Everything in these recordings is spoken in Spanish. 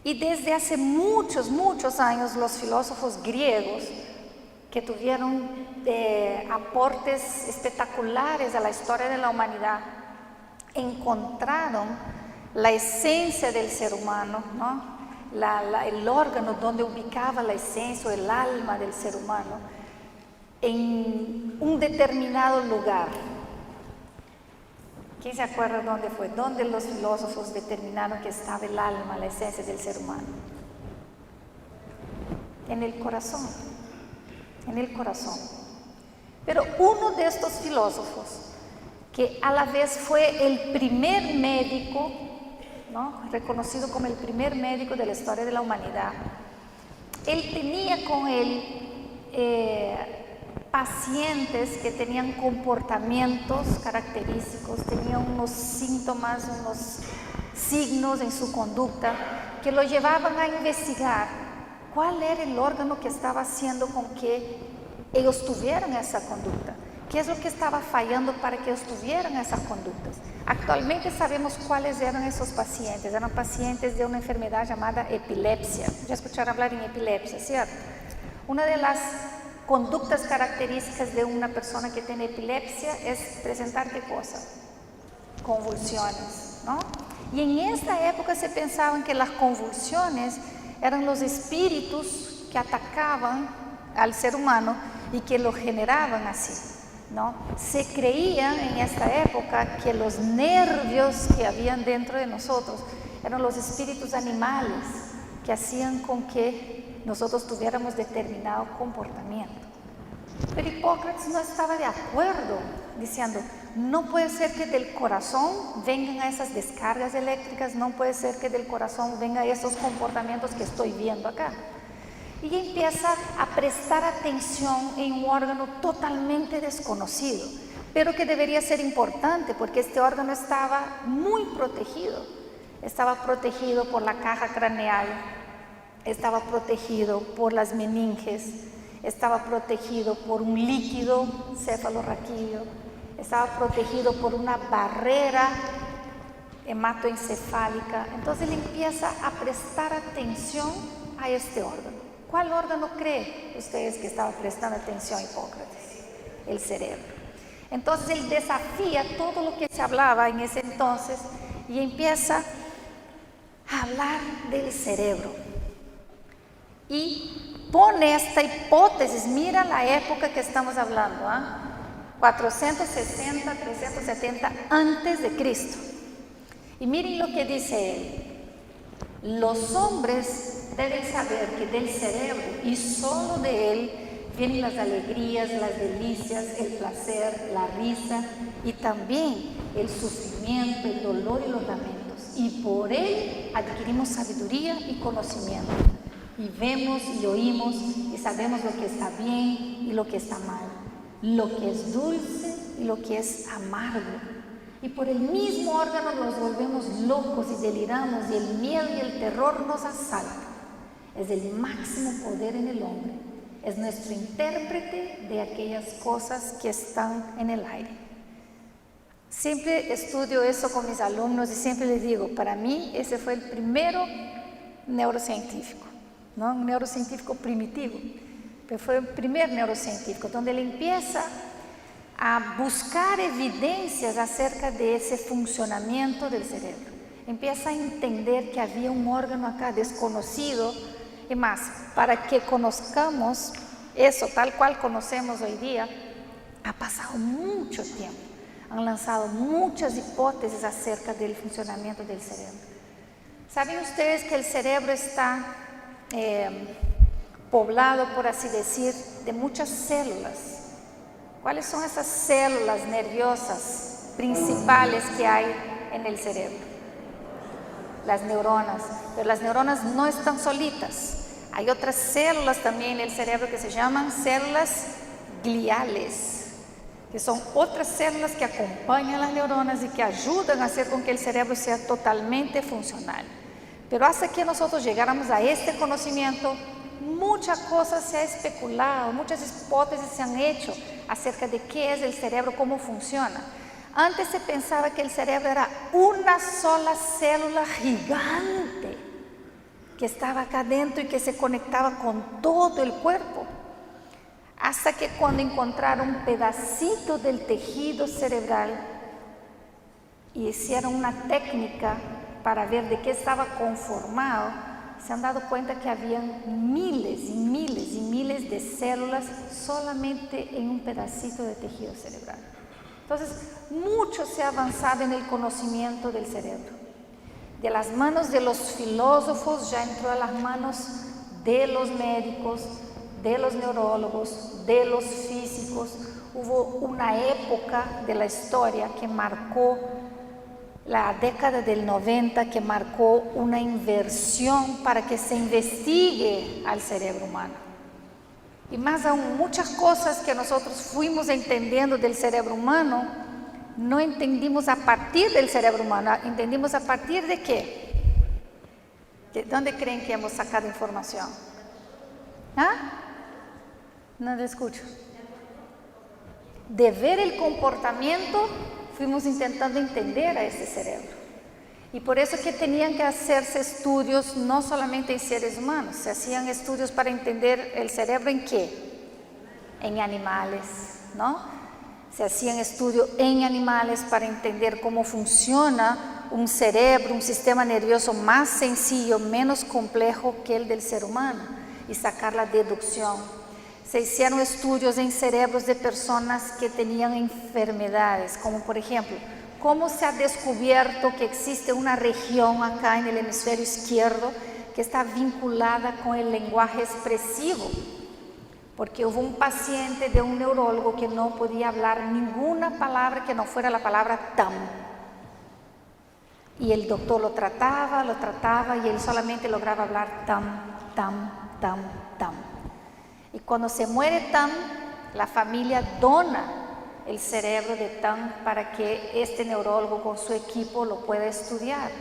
Y desde hace muchos, muchos años los filósofos griegos que tuvieron aportes espectaculares a la historia de la humanidad encontraron la esencia del ser humano, ¿no? El órgano donde ubicaba la esencia o el alma del ser humano en un determinado lugar. ¿Quién se acuerda dónde fue? ¿Dónde los filósofos determinaron que estaba el alma, la esencia del ser humano? En el corazón, en el corazón. Pero uno de estos filósofos, que a la vez fue el primer médico, ¿no?, reconocido como el primer médico de la historia de la humanidad, él tenía con él pacientes que tenían comportamientos característicos, tenían unos síntomas, unos signos en su conducta que lo llevaban a investigar cuál era el órgano que estaba haciendo con que ellos tuvieran esa conducta, qué es lo que estaba fallando para que ellos tuvieran esas conductas. Actualmente sabemos cuáles eran esos pacientes, eran pacientes de una enfermedad llamada epilepsia. Ya escucharon hablar en epilepsia, ¿cierto? Una de las conductas características de una persona que tiene epilepsia es presentar ¿qué cosa? Convulsiones, ¿no? Y en esta época se pensaban que las convulsiones eran los espíritus que atacaban al ser humano y que lo generaban así, ¿no? Se creía en esta época que los nervios que habían dentro de nosotros eran los espíritus animales que hacían con que nosotros tuviéramos determinado comportamiento. Pero Hipócrates no estaba de acuerdo, diciendo, no puede ser que del corazón vengan esas descargas eléctricas, no puede ser que del corazón vengan esos comportamientos que estoy viendo acá. Y empieza a prestar atención en un órgano totalmente desconocido, pero que debería ser importante porque este órgano estaba muy protegido. Estaba protegido por la caja craneal, estaba protegido por las meninges, estaba protegido por un líquido cefalorraquídeo, estaba protegido por una barrera hematoencefálica. Entonces él empieza a prestar atención a este órgano. ¿Cuál órgano creen ustedes que estaba prestando atención a Hipócrates? El cerebro. Entonces él desafía todo lo que se hablaba en ese entonces y empieza a hablar del cerebro. Y pone esta hipótesis, mira la época que estamos hablando, 460, 370 antes de Cristo. Y miren lo que dice él. Los hombres deben saber que del cerebro y solo de él vienen las alegrías, las delicias, el placer, la risa y también el sufrimiento, el dolor y los lamentos. Y por él adquirimos sabiduría y conocimiento. Y vemos y oímos y sabemos lo que está bien y lo que está mal, lo que es dulce y lo que es amargo. Y por el mismo órgano nos volvemos locos y deliramos y el miedo y el terror nos asaltan. Es el máximo poder en el hombre. Es nuestro intérprete de aquellas cosas que están en el aire. Siempre estudio eso con mis alumnos y siempre les digo, para mí ese fue el primero neurocientífico, ¿no? Un neurocientífico primitivo, pero fue el primer neurocientífico, donde él empieza a buscar evidencias acerca de ese funcionamiento del cerebro. Empieza a entender que había un órgano acá desconocido, y más, para que conozcamos eso tal cual conocemos hoy día, ha pasado mucho tiempo. Han lanzado muchas hipótesis acerca del funcionamiento del cerebro. ¿Saben ustedes que el cerebro está poblado, por así decir, de muchas células? ¿Cuáles son esas células nerviosas principales que hay en el cerebro? Las neuronas. Pero las neuronas no están solitas. Hay otras células también en el cerebro que se llaman células gliales. que son otras células que acompañan las neuronas y que ayudan a hacer con que el cerebro sea totalmente funcional. Pero hasta que nosotros llegáramos a este conocimiento, muchas cosas se han especulado, muchas hipótesis se han hecho acerca de qué es el cerebro, cómo funciona. Antes se pensaba que el cerebro era una sola célula gigante que estaba acá dentro y que se conectaba con todo el cuerpo. Hasta que cuando encontraron un pedacito del tejido cerebral y hicieron una técnica para ver de qué estaba conformado, se han dado cuenta que habían miles y miles y miles de células solamente en un pedacito de tejido cerebral. Entonces, mucho se ha avanzado en el conocimiento del cerebro. De las manos de los filósofos ya entró a las manos de los médicos, de los neurólogos, de los físicos. Hubo una época de la historia que marcó la década del 90, que marcó una inversión para que se investigue al cerebro humano. Y más aún, muchas cosas que nosotros fuimos entendiendo del cerebro humano, no entendimos a partir del cerebro humano, entendimos a partir de qué. ¿De dónde creen que hemos sacado información? ¿Ah? No lo escucho. De ver el comportamiento, fuimos intentando entender a ese cerebro. Y por eso que tenían que hacerse estudios no solamente en seres humanos, se hacían estudios para entender el cerebro en qué, en animales, ¿no? Se hacían estudios en animales para entender cómo funciona un cerebro, un sistema nervioso más sencillo, menos complejo que el del ser humano, y sacar la deducción. Se hicieron estudios en cerebros de personas que tenían enfermedades, como por ejemplo, cómo se ha descubierto que existe una región acá en el hemisferio izquierdo que está vinculada con el lenguaje expresivo, porque hubo un paciente de un neurólogo que no podía hablar ninguna palabra que no fuera la palabra tam, y el doctor lo trataba y él solamente lograba hablar tam, tam, tam, tam. Y cuando se muere Tam, la familia dona el cerebro de Tam para que este neurólogo con su equipo lo pueda estudiar.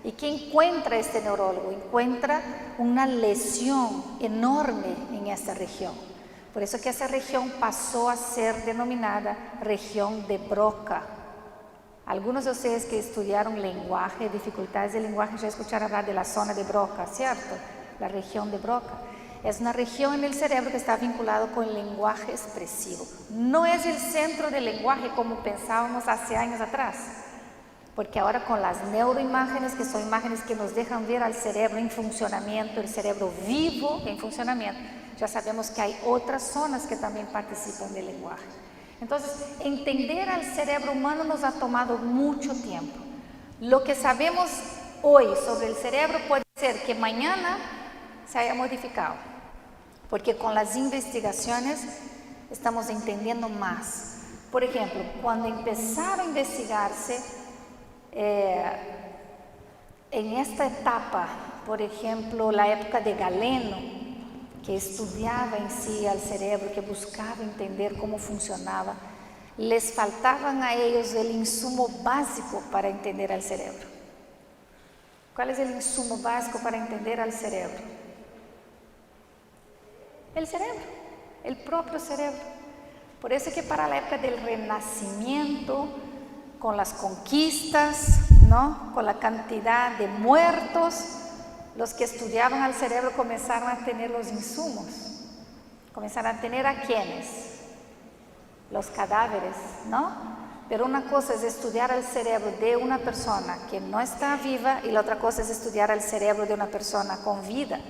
¿Y qué encuentra este neurólogo? Encuentra una lesión enorme en esta región. Por eso que esa región pasó a ser denominada región de Broca. Algunos de ustedes que estudiaron lenguaje, dificultades de lenguaje, ya escucharon hablar de la zona de Broca, ¿cierto? La región de Broca. Es una región en el cerebro que está vinculado con el lenguaje expresivo. No es el centro del lenguaje como pensábamos hace años atrás, porque ahora con las neuroimágenes, que son imágenes que nos dejan ver al cerebro en funcionamiento, el cerebro vivo en funcionamiento, ya sabemos que hay otras zonas que también participan del lenguaje. Entonces, entender al cerebro humano nos ha tomado mucho tiempo. Lo que sabemos hoy sobre el cerebro puede ser que mañana se haya modificado, porque con las investigaciones estamos entendiendo más. Por ejemplo, cuando empezaron a investigarse en esta etapa, por ejemplo, la época de Galeno, que estudiaba en sí al cerebro, que buscaba entender cómo funcionaba, les faltaban a ellos el insumo básico para entender al cerebro. ¿Cuál es el insumo básico para entender al cerebro? El cerebro, el propio cerebro. Por eso que para la época del Renacimiento, con las conquistas, ¿no? Con la cantidad de muertos, los que estudiaban al cerebro comenzaron a tener los insumos. Comenzaron a tener ¿a quiénes? Los cadáveres, ¿no? Pero una cosa es estudiar el cerebro de una persona que no está viva y la otra cosa es estudiar el cerebro de una persona con vida.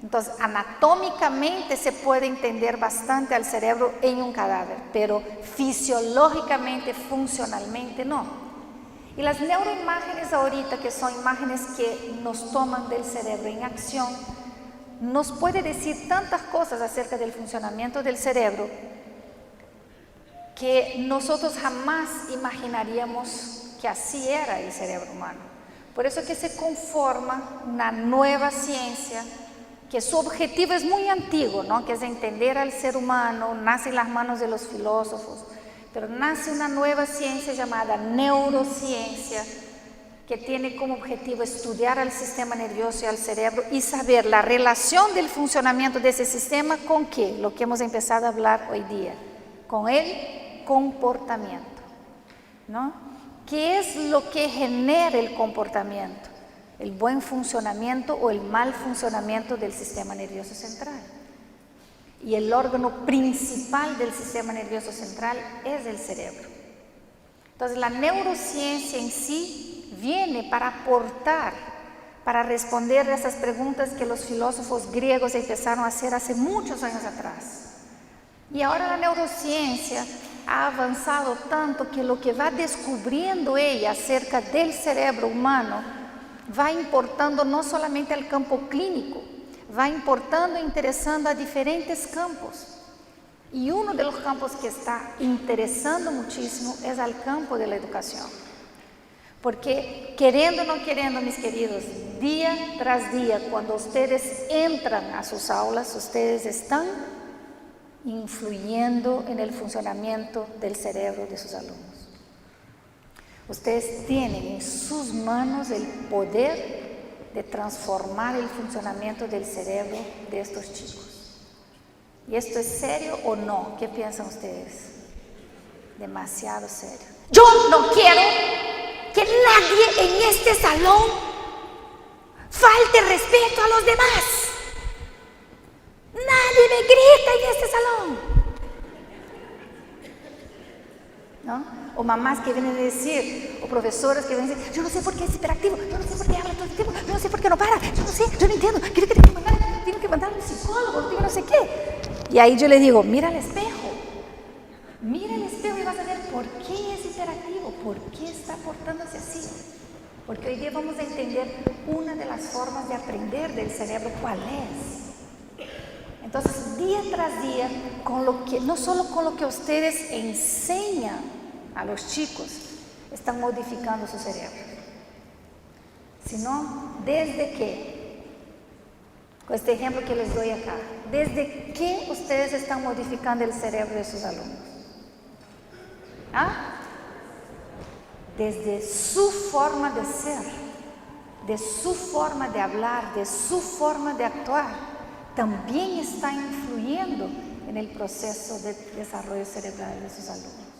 Entonces, anatómicamente se puede entender bastante al cerebro en un cadáver, pero fisiológicamente, funcionalmente no. Y las neuroimágenes ahorita, que son imágenes que nos toman del cerebro en acción, nos puede decir tantas cosas acerca del funcionamiento del cerebro que nosotros jamás imaginaríamos que así era el cerebro humano. Por eso que se conforma una nueva ciencia que su objetivo es muy antiguo, ¿no? Que es entender al ser humano, nace en las manos de los filósofos, pero nace una nueva ciencia llamada neurociencia, que tiene como objetivo estudiar al sistema nervioso y al cerebro y saber la relación del funcionamiento de ese sistema con qué, lo que hemos empezado a hablar hoy día, con el comportamiento, ¿no? ¿Qué es lo que genera el comportamiento? El buen funcionamiento o el mal funcionamiento del sistema nervioso central. Y el órgano principal del sistema nervioso central es el cerebro. Entonces, la neurociencia en sí viene para aportar, para responder a esas preguntas que los filósofos griegos empezaron a hacer hace muchos años atrás. Y ahora la neurociencia ha avanzado tanto que lo que va descubriendo ella acerca del cerebro humano va importando no solamente al campo clínico, va importando e interesando a diferentes campos. Y uno de los campos que está interesando muchísimo es al campo de la educación. Porque queriendo o no queriendo, mis queridos, día tras día, cuando ustedes entran a sus aulas, ustedes están influyendo en el funcionamiento del cerebro de sus alumnos. Ustedes tienen en sus manos el poder de transformar el funcionamiento del cerebro de estos chicos. ¿Y esto es serio o no? ¿Qué piensan ustedes? Demasiado serio. Yo no quiero que nadie en este salón falte respeto a los demás. Nadie me grita en este salón, ¿no? O mamás que vienen a decir, o profesores que vienen a decir, yo no sé por qué es hiperactivo, yo no sé por qué habla todo el tiempo, yo no sé por qué no para, yo no sé, yo no entiendo, creo que tengo que mandar a un psicólogo, tengo no sé qué. Y ahí yo le digo, mira al espejo y vas a ver por qué es hiperactivo, por qué está portándose así. Porque hoy día vamos a entender una de las formas de aprender del cerebro, ¿cuál es? Entonces, día tras día, no solo con lo que ustedes enseñan a los chicos, están modificando su cerebro, sino desde que, con este ejemplo que les doy acá, desde que ustedes están modificando el cerebro de sus alumnos. ¿Ah? Desde su forma de ser, de su forma de hablar, de su forma de actuar, también está influyendo en el proceso de desarrollo cerebral de sus alumnos.